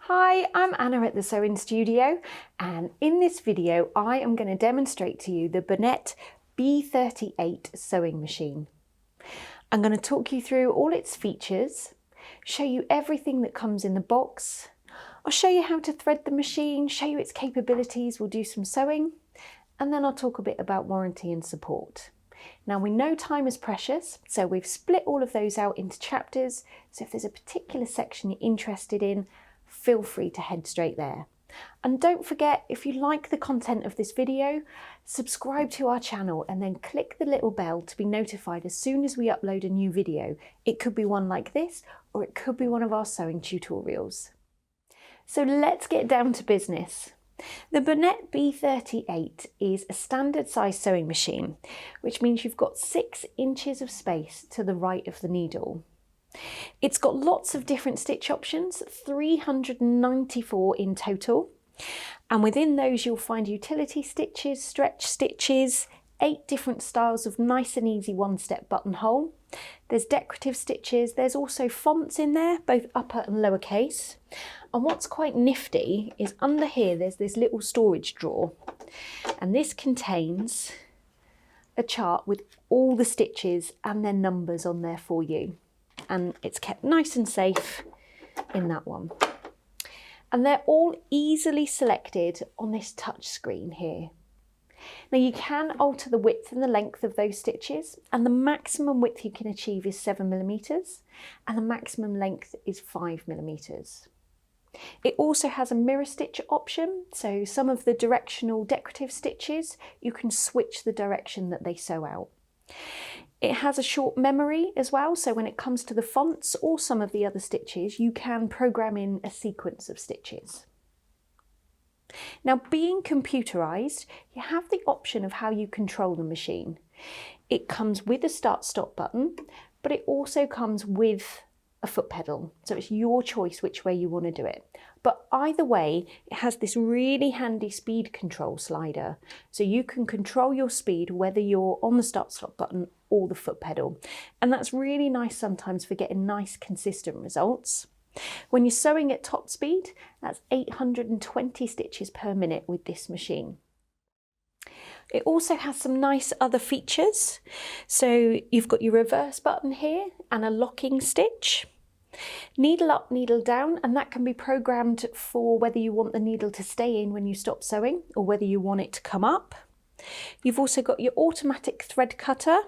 Hi, I'm Anna at the Sewing Studio, and in this video I am going to demonstrate to you the Bernette B38 sewing machine. I'm going to talk you through all its features, show you everything that comes in the box. I'll show you how to thread the machine, show you its capabilities, we'll do some sewing, and then I'll talk a bit about warranty and support. Now we know time is precious, so we've split all of those out into chapters, so if there's a particular section you're interested in, feel free to head straight there. And don't forget, if you like the content of this video, subscribe to our channel and then click the little bell to be notified as soon as we upload a new video. It could be one like this, or it could be one of our sewing tutorials. So let's get down to business. The Bernette B38 is a standard size sewing machine, which means you've got 6 inches of space to the right of the needle. It's got lots of different stitch options, 394 in total, and within those you'll find utility stitches, stretch stitches, 8 different styles of nice and easy one-step buttonhole. There's decorative stitches, there's also fonts in there, both upper and lowercase. And what's quite nifty is under here there's this little storage drawer, and this contains a chart with all the stitches and their numbers on there for you. And it's kept nice and safe in that one. And they're all easily selected on this touch screen here. Now you can alter the width and the length of those stitches, and the maximum width you can achieve is 7mm and the maximum length is 5mm. It also has a mirror stitch option, so some of the directional decorative stitches you can switch the direction that they sew out. It has a short memory as well, so when it comes to the fonts or some of the other stitches, you can program in a sequence of stitches. Now, being computerized, you have the option of how you control the machine. It comes with a start-stop button, but it also comes with a foot pedal, so it's your choice which way you want to do it. But either way, it has this really handy speed control slider, so you can control your speed whether you're on the start-stop button or the foot pedal, and that's really nice sometimes for getting nice consistent results. When you're sewing at top speed, that's 820 stitches per minute with this machine. It also has some nice other features. So you've got your reverse button here and a locking stitch. Needle up, needle down, and that can be programmed for whether you want the needle to stay in when you stop sewing or whether you want it to come up. You've also got your automatic thread cutter,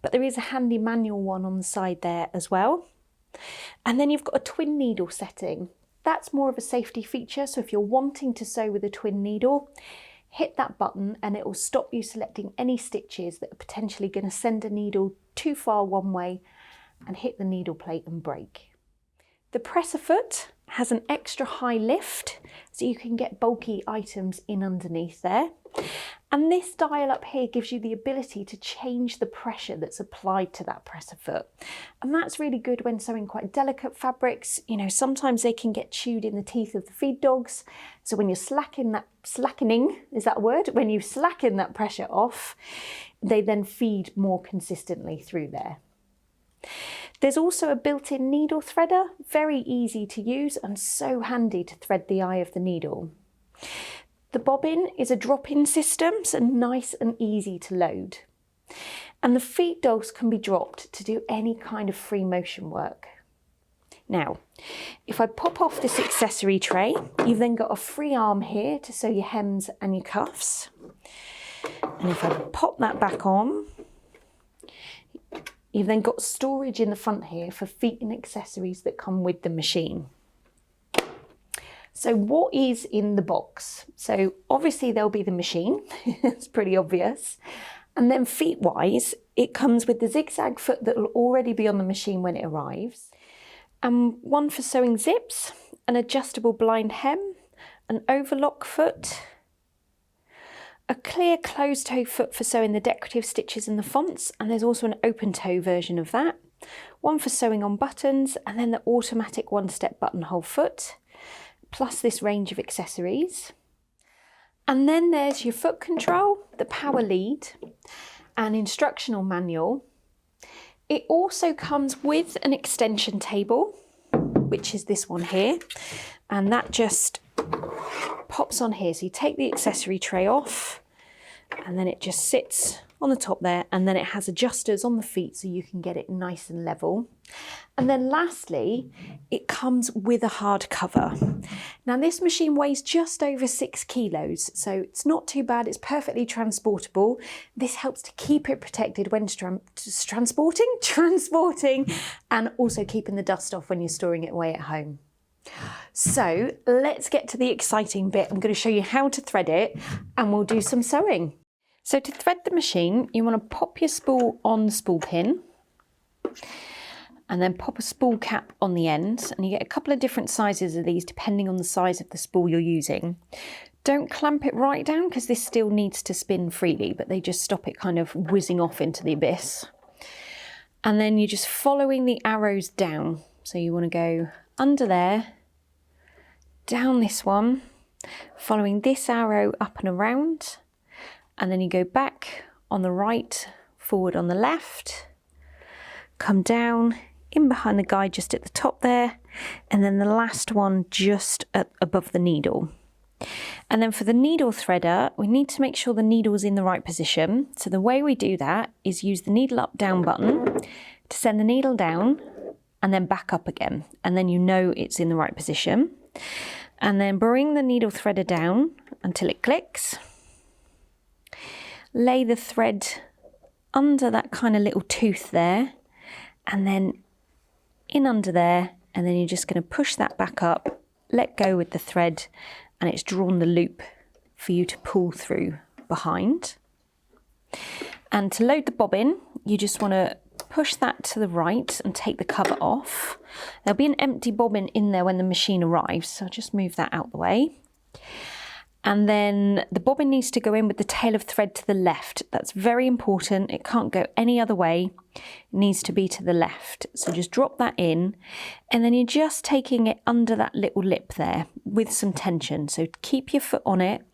but there is a handy manual one on the side there as well. And then you've got a twin needle setting. That's more of a safety feature, so if you're wanting to sew with a twin needle, hit that button and it will stop you selecting any stitches that are potentially going to send a needle too far one way and hit the needle plate and break. The presser foot has an extra high lift, so you can get bulky items in underneath there. And this dial up here gives you the ability to change the pressure that's applied to that presser foot. And that's really good when sewing quite delicate fabrics. You know, sometimes they can get chewed in the teeth of the feed dogs. So when you're slackening, is that a word? When you slacken that pressure off, they then feed more consistently through there. There's also a built-in needle threader, very easy to use and so handy to thread the eye of the needle. The bobbin is a drop-in system, so nice and easy to load. And the feed dogs can be dropped to do any kind of free motion work. Now, if I pop off this accessory tray, you've then got a free arm here to sew your hems and your cuffs. And if I pop that back on, you've then got storage in the front here for feet and accessories that come with the machine. So what is in the box? So obviously there'll be the machine, it's pretty obvious. And then feet-wise, it comes with the zigzag foot that will already be on the machine when it arrives. And one for sewing zips, an adjustable blind hem, an overlock foot, a clear closed toe foot for sewing the decorative stitches and the fonts, and there's also an open toe version of that. One for sewing on buttons, and then the automatic one-step buttonhole foot, plus this range of accessories. And then there's your foot control, the power lead, an instructional manual. It also comes with an extension table, which is this one here. and that just pops on here. So you take the accessory tray off, and then it just sits on the top there, and then it has adjusters on the feet so you can get it nice and level. And then lastly, it comes with a hard cover. Now this machine weighs just over 6 kilos, so it's not too bad, it's perfectly transportable. This helps to keep it protected when transporting, and also keeping the dust off when you're storing it away at home. So let's get to the exciting bit. I'm going to show you how to thread it, and we'll do some sewing. So to thread the machine, you want to pop your spool on the spool pin, and then pop a spool cap on the end, and you get a couple of different sizes of these depending on the size of the spool you're using. Don't clamp it right down because this still needs to spin freely, but they just stop it kind of whizzing off into the abyss. And then you're just following the arrows down. So you want to go under there, down this one, following this arrow up and around, and then you go back on the right, forward on the left, come down, in behind the guide just at the top there, and then the last one just above the needle. And then for the needle threader, we need to make sure the needle's in the right position. So the way we do that is use the needle up down button to send the needle down and then back up again, and then you know it's in the right position. And then bring the needle threader down until it clicks. Lay the thread under that kind of little tooth there, and then in under there, and then you're just going to push that back up, let go with the thread, and it's drawn the loop for you to pull through behind. And to load the bobbin, you just want to push that to the right and take the cover off. There'll be an empty bobbin in there when the machine arrives, so I'll just move that out the way. And then the bobbin needs to go in with the tail of thread to the left. That's very important. It can't go any other way. It needs to be to the left. So just drop that in, and then you're just taking it under that little lip there with some tension. So keep your foot on it.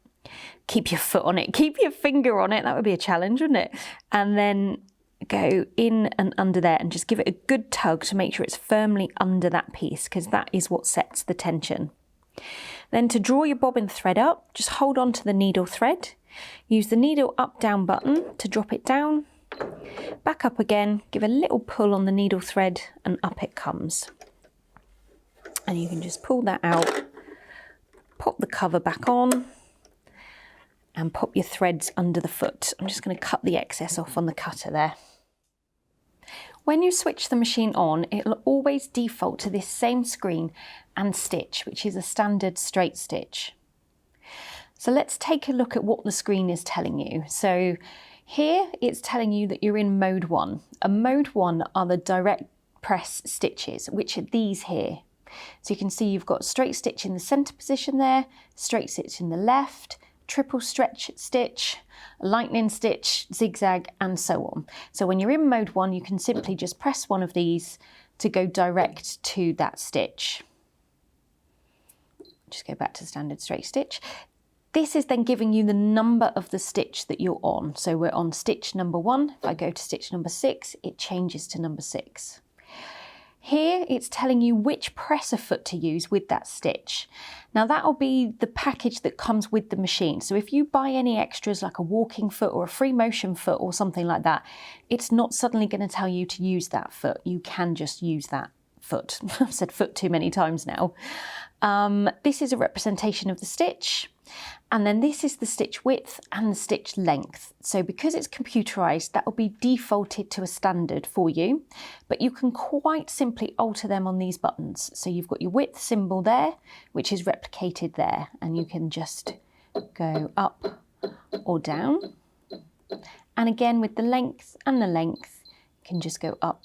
Keep your finger on it. That would be a challenge, wouldn't it? And then go in and under there, and just give it a good tug to make sure it's firmly under that piece, because that is what sets the tension. Then to draw your bobbin thread up, just hold on to the needle thread. Use the needle up down button to drop it down, back up again, give a little pull on the needle thread, and up it comes. And you can just pull that out, pop the cover back on, and pop your threads under the foot. I'm just going to cut the excess off on the cutter there. When you switch the machine on, it'll always default to this same screen and stitch, which is a standard straight stitch. So let's take a look at what the screen is telling you. So here it's telling you that you're in mode 1. And mode 1 are the direct press stitches, which are these here. So you can see you've got straight stitch in the center position there, straight stitch in the left, triple stretch stitch, lightning stitch, zigzag, and so on. So when you're in mode 1, you can simply just press one of these to go direct to that stitch. Just go back to standard straight stitch. This is then giving you the number of the stitch that you're on. So we're on stitch number 1. If I go to stitch number 6, it changes to number 6. Here it's telling you which presser foot to use with that stitch. Now that'll be the package that comes with the machine. So if you buy any extras like a walking foot or a free motion foot or something like that, it's not suddenly going to tell you to use that foot. You can just use that foot. I've said foot too many times now. This is a representation of the stitch. And then this is the stitch width and the stitch length. So because it's computerized, that will be defaulted to a standard for you, but you can quite simply alter them on these buttons. So you've got your width symbol there, which is replicated there, and you can just go up or down. And again, with the length and the length, you can just go up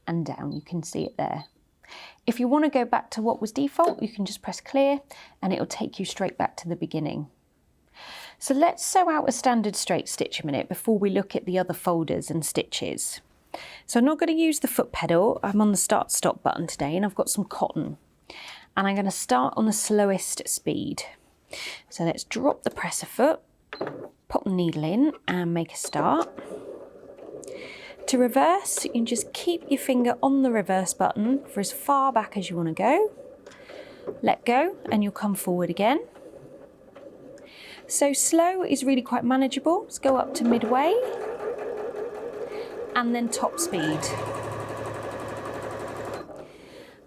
and down. You can see it there. If you want to go back to what was default, you can just press clear and it'll take you straight back to the beginning. So let's sew out a standard straight stitch a minute before we look at the other folders and stitches. So I'm not going to use the foot pedal. I'm on the start stop button today, and I've got some cotton, and I'm going to start on the slowest speed. So let's drop the presser foot, pop the needle in and make a start. To reverse, you can just keep your finger on the reverse button for as far back as you want to go. let go and you'll come forward again. So slow is really quite manageable. Let's go up to midway and then top speed.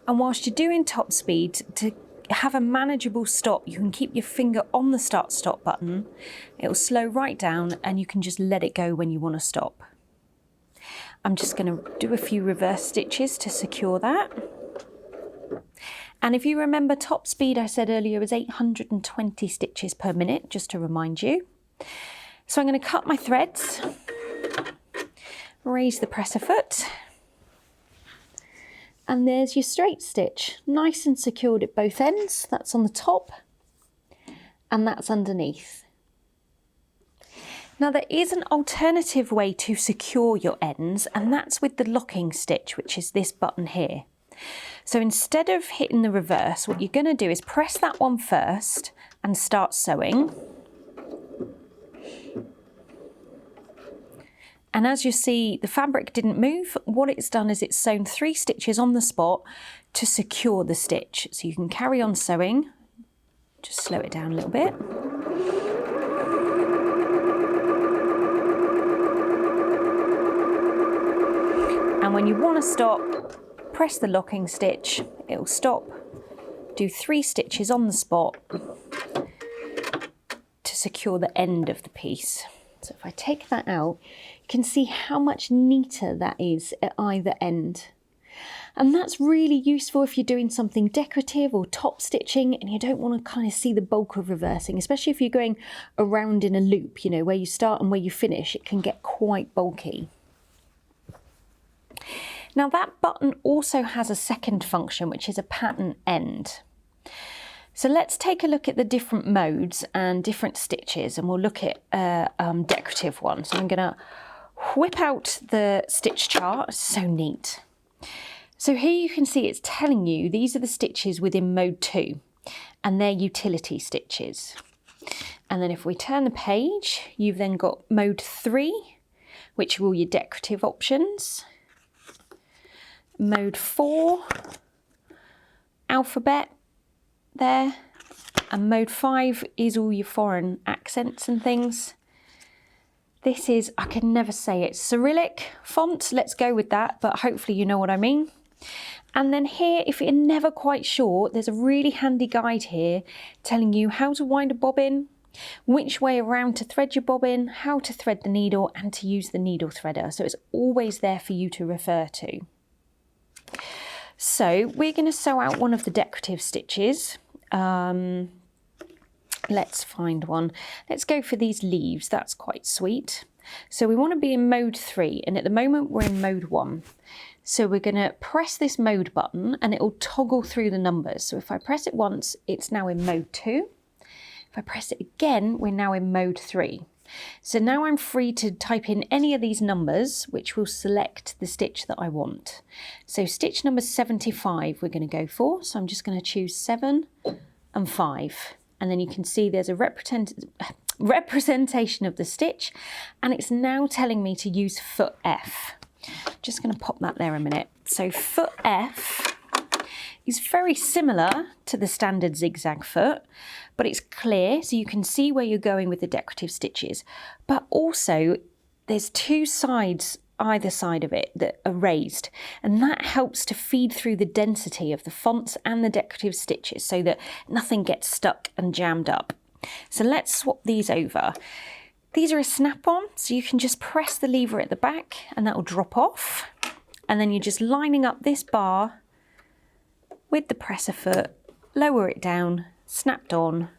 And whilst you're doing top speed, to have a manageable stop, you can keep your finger on the start stop button. It'll slow right down and you can just let it go when you want to stop. I'm just going to do a few reverse stitches to secure that. And if you remember, top speed I said earlier is 820 stitches per minute, just to remind you. So I'm going to cut my threads, raise the presser foot, and there's your straight stitch, nice and secured at both ends. That's on the top and that's underneath. Now there is an alternative way to secure your ends, and that's with the locking stitch, which is this button here. So instead of hitting the reverse, what you're going to do is press that one first and start sewing. And as you see, the fabric didn't move. What it's done is it's sewn 3 stitches on the spot to secure the stitch. So you can carry on sewing. Just slow it down a little bit. And when you want to stop, press the locking stitch, it'll stop. Do 3 stitches on the spot to secure the end of the piece. So if I take that out, you can see how much neater that is at either end. And that's really useful if you're doing something decorative or top stitching and you don't want to kind of see the bulk of reversing, especially if you're going around in a loop, you know, where you start and where you finish, it can get quite bulky. Now that button also has a second function, which is a pattern end. So let's take a look at the different modes and different stitches, and we'll look at decorative ones. So I'm going to whip out the stitch chart. It's so neat. So here you can see it's telling you these are the stitches within mode 2 and they're utility stitches. And then if we turn the page, you've then got mode 3, which are all your decorative options. Mode 4, alphabet there, and mode 5 is all your foreign accents and things. This is, I can never say it, Cyrillic font, let's go with that, but hopefully you know what I mean. And then here, if you're never quite sure, there's a really handy guide here telling you how to wind a bobbin, which way around to thread your bobbin, how to thread the needle, and to use the needle threader. So it's always there for you to refer to. So we're going to sew out one of the decorative stitches. Let's find one. Let's go for these leaves. That's quite sweet. So we want to be in mode 3, and at the moment we're in mode 1. So we're going to press this mode button and it will toggle through the numbers. So if I press it once, it's now in mode 2. If I press it again, we're now in mode 3. So now I'm free to type in any of these numbers, which will select the stitch that I want. So stitch number 75 we're going to go for. So I'm just going to choose 7 and 5. And then you can see there's a representation of the stitch, and it's now telling me to use foot F. Just going to pop that there a minute. So foot F is very similar to the standard zigzag foot, but it's clear so you can see where you're going with the decorative stitches. But also there's 2 sides either side of it that are raised, and that helps to feed through the density of the fonts and the decorative stitches so that nothing gets stuck and jammed up. So let's swap these over. These are a snap-on, so you can just press the lever at the back and that will drop off, and then you're just lining up this bar with the presser foot, lower it down, snapped on,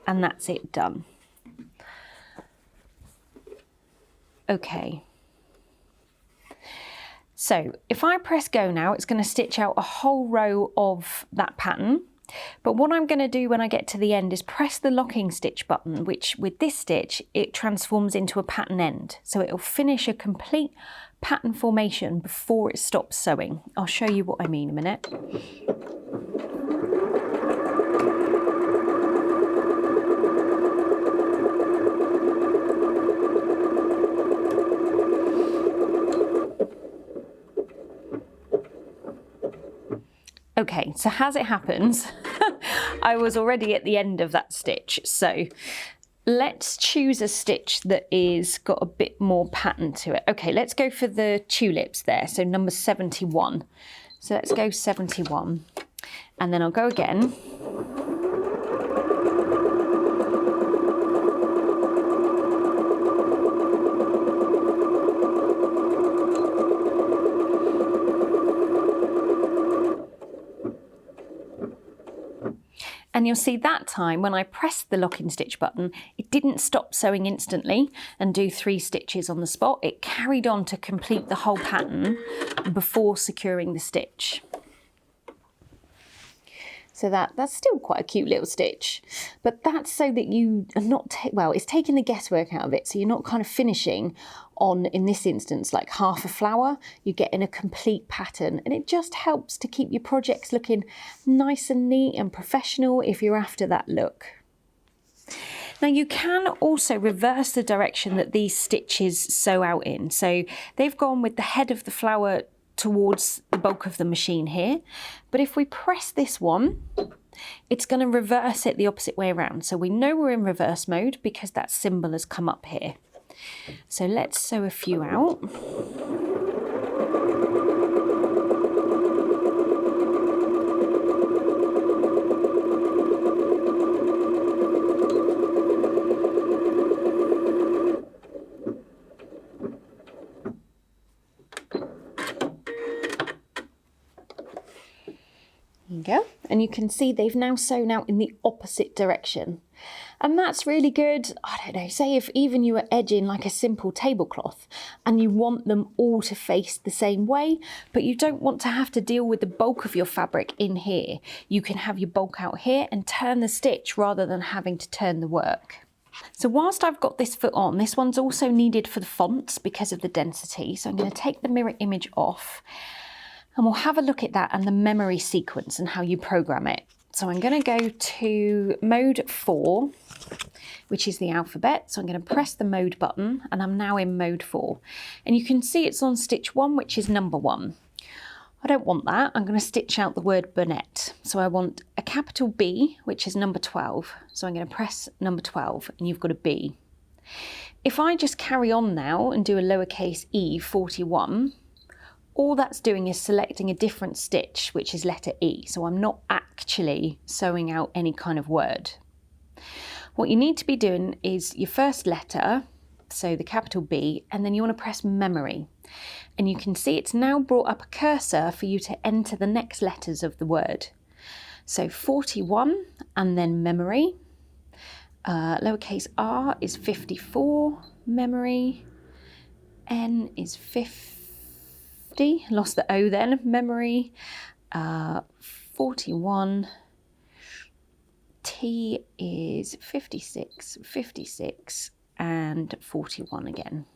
and that's it, done. Okay. So if I press go now, it's going to stitch out a whole row of that pattern. But what I'm going to do when I get to the end is press the locking stitch button, which with this stitch, it transforms into a pattern end. So it'll finish a complete pattern formation before it stops sewing. I'll show you what I mean in a minute. Okay, so as it happens, I was already at the end of that stitch. So let's choose a stitch that is got a bit more pattern to it. Okay, let's go for the tulips there. So number 71. So let's go 71. And then I'll go again. And you'll see that time when I pressed the lock and stitch button, it didn't stop sewing instantly and do 3 stitches on the spot. It carried on to complete the whole pattern before securing the stitch. So that's still quite a cute little stitch, but that's so that you are not, it's taking the guesswork out of it. So you're not kind of finishing on, in this instance, like half a flower. You're getting a complete pattern, and it just helps to keep your projects looking nice and neat and professional if you're after that look. Now you can also reverse the direction that these stitches sew out in. So they've gone with the head of the flower towards the bulk of the machine here, but if we press this one, it's going to reverse it the opposite way around. So we know we're in reverse mode because that symbol has come up here. So let's sew a few out. There you go. And you can see they've now sewn out in the opposite direction. And that's really good. I don't know, say if even you were edging like a simple tablecloth and you want them all to face the same way, but you don't want to have to deal with the bulk of your fabric in here. You can have your bulk out here and turn the stitch rather than having to turn the work. So whilst I've got this foot on, this one's also needed for the fonts because of the density. So I'm going to take the mirror image off, and we'll have a look at that and the memory sequence and how you program it. So I'm going to go to mode 4, which is the alphabet. So I'm going to press the mode button and I'm now in mode 4. And you can see it's on stitch 1, which is number 1. I don't want that. I'm going to stitch out the word Bernette. So I want a capital B, which is number 12. So I'm going to press number 12 and you've got a B. If I just carry on now and do a lowercase e 41, all that's doing is selecting a different stitch, which is letter E. So I'm not actually sewing out any kind of word. What you need to be doing is your first letter, so the capital B, and then you want to press memory. And you can see it's now brought up a cursor for you to enter the next letters of the word. So 41 and then memory. Lowercase r is 54, memory. N is 50. Lost the O then, memory, 41, T is 56, 56, and 41 again.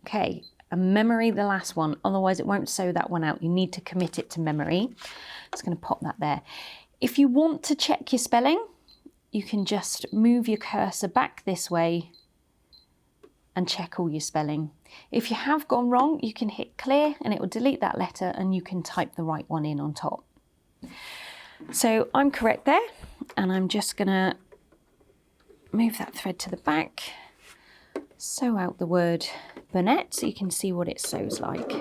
Okay, and memory, the last one, otherwise it won't sew that one out. You need to commit it to memory. Just going to pop that there. If you want to check your spelling, you can just move your cursor back this way and check all your spelling. If you have gone wrong, you can hit clear and it will delete that letter and you can type the right one in on top. So I'm correct there, and I'm just gonna move that thread to the back, sew out the word Bernette so you can see what it sews like.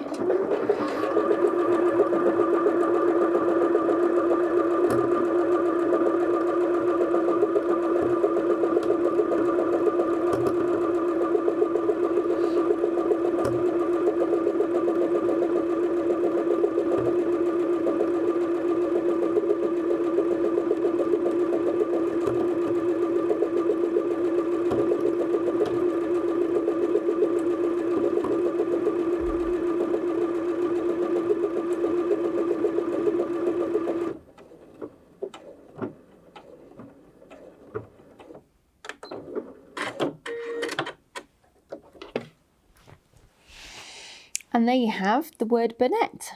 And there you have the word Bernette.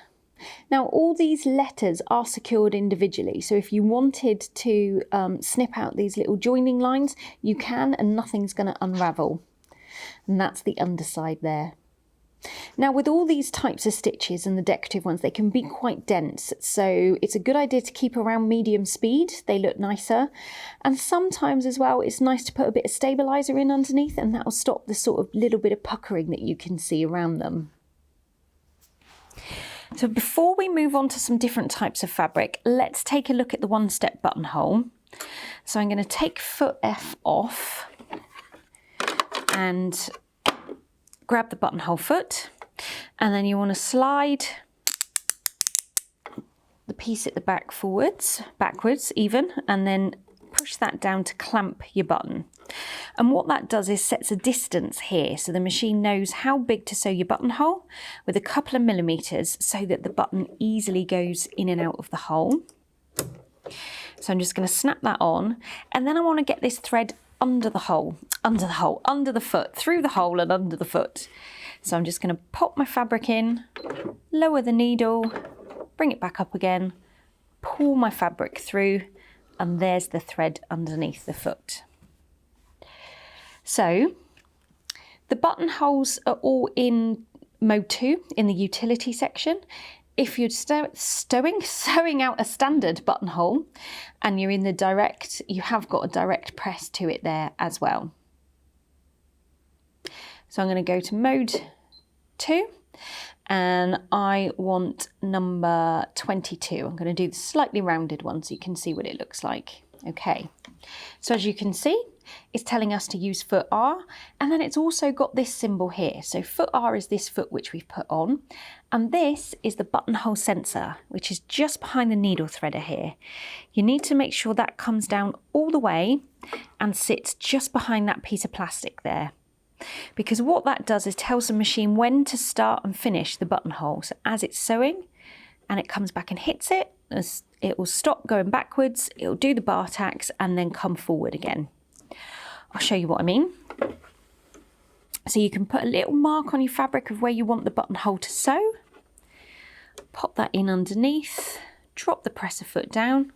Now all these letters are secured individually, so if you wanted to snip out these little joining lines, you can, and nothing's going to unravel. And that's the underside there. Now with all these types of stitches and the decorative ones, they can be quite dense, so it's a good idea to keep around medium speed. They look nicer, and sometimes as well it's nice to put a bit of stabiliser in underneath, and that'll stop the sort of little bit of puckering that you can see around them. So before we move on to some different types of fabric, let's take a look at the one-step buttonhole. So I'm going to take foot F off and grab the buttonhole foot, and then you want to slide the piece at the back backwards even, and then push that down to clamp your button. And what that does is sets a distance here, so the machine knows how big to sew your buttonhole with a couple of millimetres, so that the button easily goes in and out of the hole. So I'm just going to snap that on, and then I want to get this thread under the foot, through the hole and under the foot. So I'm just going to pop my fabric in, lower the needle, bring it back up again, pull my fabric through, and there's the thread underneath the foot. So the buttonholes are all in mode 2 in the utility section. If you're sewing out a standard buttonhole and you're in the direct, you have got a direct press to it there as well. So I'm going to go to mode 2, and I want number 22. I'm going to do the slightly rounded one so you can see what it looks like. Okay, so as you can see, it's telling us to use foot R, and then it's also got this symbol here. So foot R is this foot which we've put on, and this is the buttonhole sensor, which is just behind the needle threader here. You need to make sure that comes down all the way and sits just behind that piece of plastic there, because what that does is tells the machine when to start and finish the buttonhole. So as it's sewing and it comes back and hits it, it will stop going backwards, it will do the bar tacks and then come forward again. I'll show you what I mean. So you can put a little mark on your fabric of where you want the buttonhole to sew, pop that in underneath, drop the presser foot down,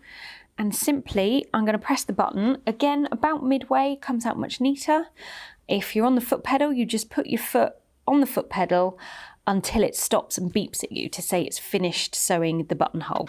and simply I'm going to press the button again about midway. Comes out much neater. If you're on the foot pedal, you just put your foot on the foot pedal until it stops and beeps at you to say it's finished sewing the buttonhole.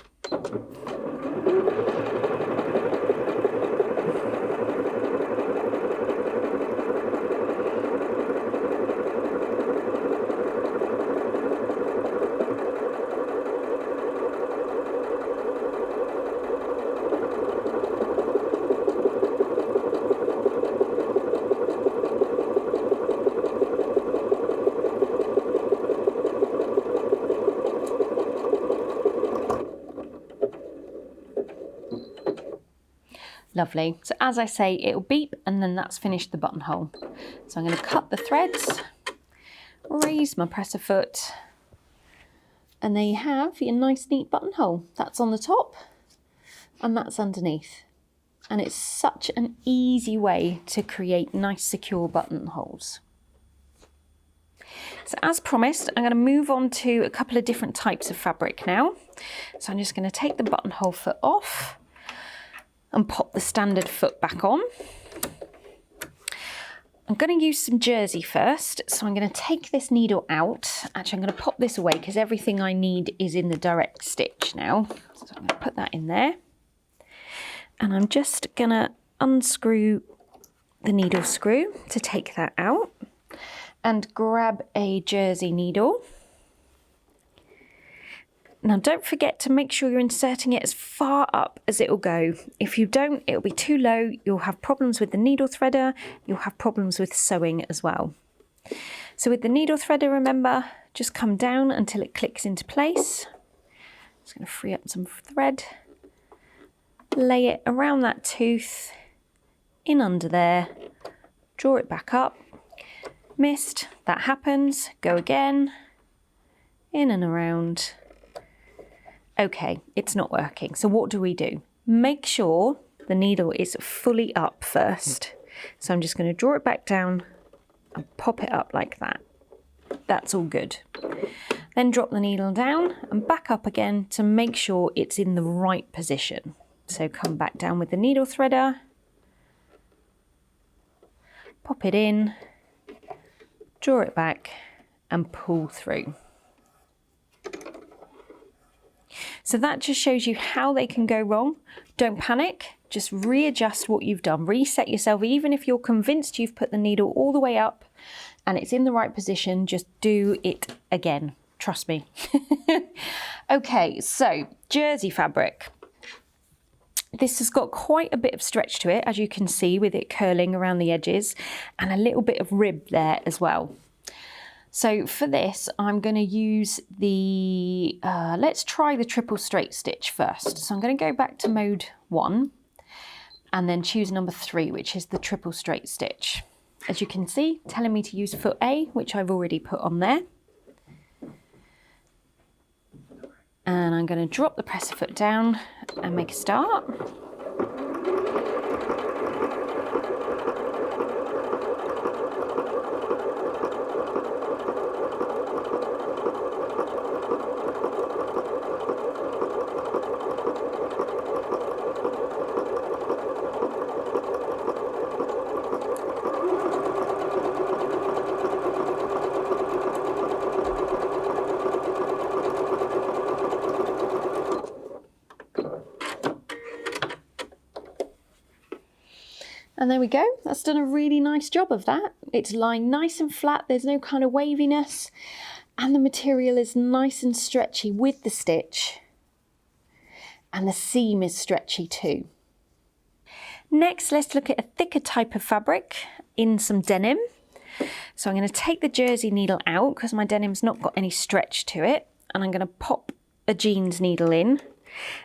Lovely. So as I say, it'll beep and then that's finished the buttonhole. So I'm going to cut the threads, raise my presser foot, and there you have your nice neat buttonhole. That's on the top and that's underneath. And it's such an easy way to create nice secure buttonholes. So as promised, I'm going to move on to a couple of different types of fabric now. So I'm just going to take the buttonhole foot off and pop the standard foot back on. I'm going to use some jersey first, so I'm going to take this needle out. Actually, I'm going to pop this away because everything I need is in the direct stitch now. So I'm going to put that in there. And I'm just going to unscrew the needle screw to take that out and grab a jersey needle. Now don't forget to make sure you're inserting it as far up as it will go. If you don't, it'll be too low, you'll have problems with the needle threader, you'll have problems with sewing as well. So with the needle threader, remember, just come down until it clicks into place. Just going to free up some thread, lay it around that tooth, in under there, draw it back up, missed, that happens, go again, in and around. Okay, it's not working. So what do? Make sure the needle is fully up first. So I'm just going to draw it back down and pop it up like that. That's all good. Then drop the needle down and back up again to make sure it's in the right position. So come back down with the needle threader, pop it in, draw it back and pull through. So that just shows you how they can go wrong. Don't panic, just readjust what you've done. Reset yourself, even if you're convinced you've put the needle all the way up and it's in the right position, just do it again. Trust me. Okay, so jersey fabric. This has got quite a bit of stretch to it, as you can see, with it curling around the edges and a little bit of rib there as well. So for this, I'm going to use the, let's try the triple straight stitch first. So I'm going to go back to mode 1 and then choose number 3, which is the triple straight stitch. As you can see, telling me to use foot A, which I've already put on there. And I'm going to drop the presser foot down and make a start. And there we go, that's done a really nice job of that. It's lying nice and flat, there's no kind of waviness, and the material is nice and stretchy with the stitch, and the seam is stretchy too. Next, let's look at a thicker type of fabric in some denim. So I'm going to take the jersey needle out because my denim's not got any stretch to it, and I'm going to pop a jeans needle in.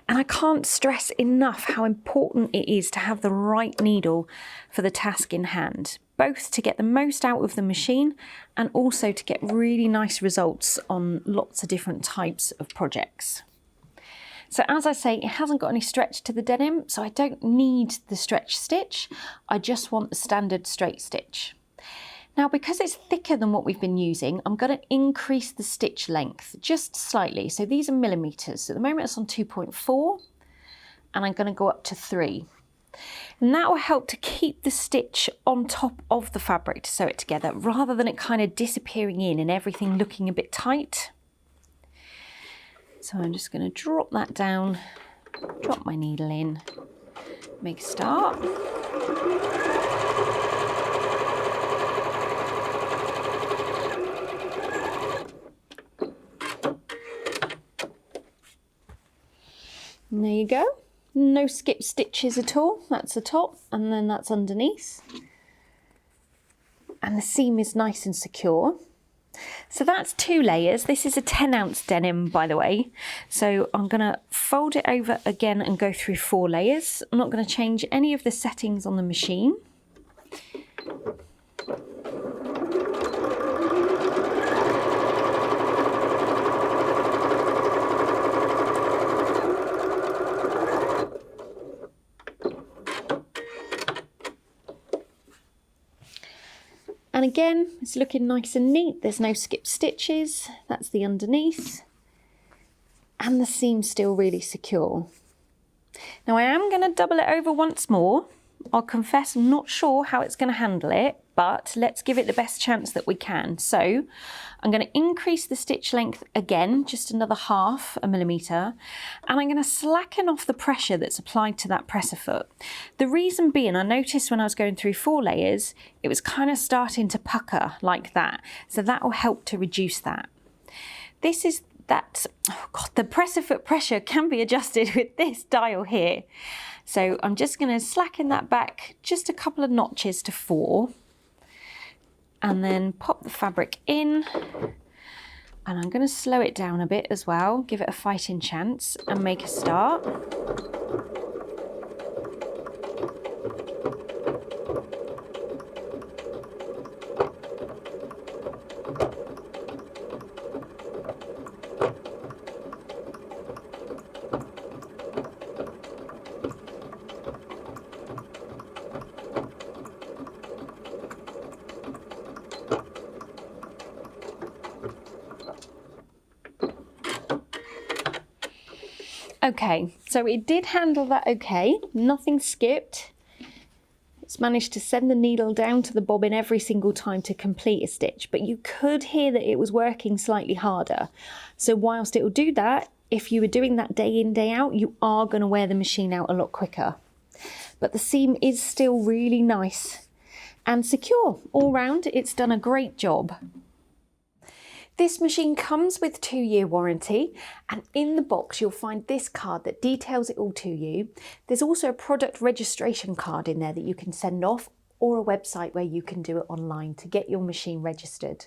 And I can't stress enough how important it is to have the right needle for the task in hand, both to get the most out of the machine and also to get really nice results on lots of different types of projects. So as I say, it hasn't got any stretch to the denim, so I don't need the stretch stitch. I just want the standard straight stitch. Now, because it's thicker than what we've been using, I'm going to increase the stitch length just slightly. So these are millimeters. So at the moment it's on 2.4 and I'm going to go up to 3. And that will help to keep the stitch on top of the fabric to sew it together rather than it kind of disappearing in and everything looking a bit tight. So I'm just going to drop that down, drop my needle in, make a start. And there you go, no skip stitches at all. That's the top and then that's underneath. And the seam is nice and secure. So that's 2 layers. This is a 10-ounce denim, by the way. So I'm going to fold it over again and go through 4 layers. I'm not going to change any of the settings on the machine. And again, it's looking nice and neat. There's no skip stitches. That's the underneath. And the seam's still really secure. Now I am going to double it over once more. I'll confess I'm not sure how it's going to handle it, but let's give it the best chance that we can. So I'm going to increase the stitch length again, just another 0.5 millimeter, and I'm going to slacken off the pressure that's applied to that presser foot. The reason being, I noticed when I was going through 4 layers, it was kind of starting to pucker like that. So that will help to reduce that. This is that, oh God, the presser foot pressure can be adjusted with this dial here. So I'm just going to slacken that back just a couple of notches to 4 and then pop the fabric in, and I'm going to slow it down a bit as well, give it a fighting chance and make a start. Okay, so it did handle that okay, nothing skipped. It's managed to send the needle down to the bobbin every single time to complete a stitch, but you could hear that it was working slightly harder. So whilst it will do that, if you were doing that day in, day out, you are going to wear the machine out a lot quicker. But the seam is still really nice and secure. All round, it's done a great job. This machine comes with 2-year warranty, and in the box you'll find this card that details it all to you. There's also a product registration card in there that you can send off, or a website where you can do it online to get your machine registered.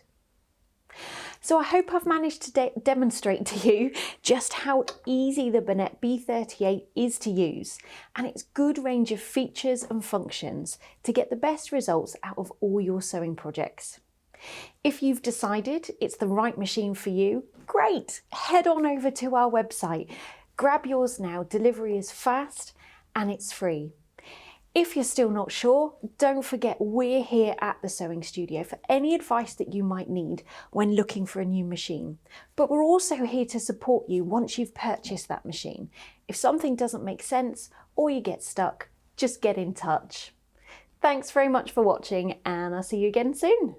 So I hope I've managed to demonstrate to you just how easy the Bernette B38 is to use, and its good range of features and functions to get the best results out of all your sewing projects. If you've decided it's the right machine for you, great! Head on over to our website. Grab yours now, delivery is fast and it's free. If you're still not sure, don't forget we're here at the Sewing Studio for any advice that you might need when looking for a new machine. But we're also here to support you once you've purchased that machine. If something doesn't make sense or you get stuck, just get in touch. Thanks very much for watching, and I'll see you again soon.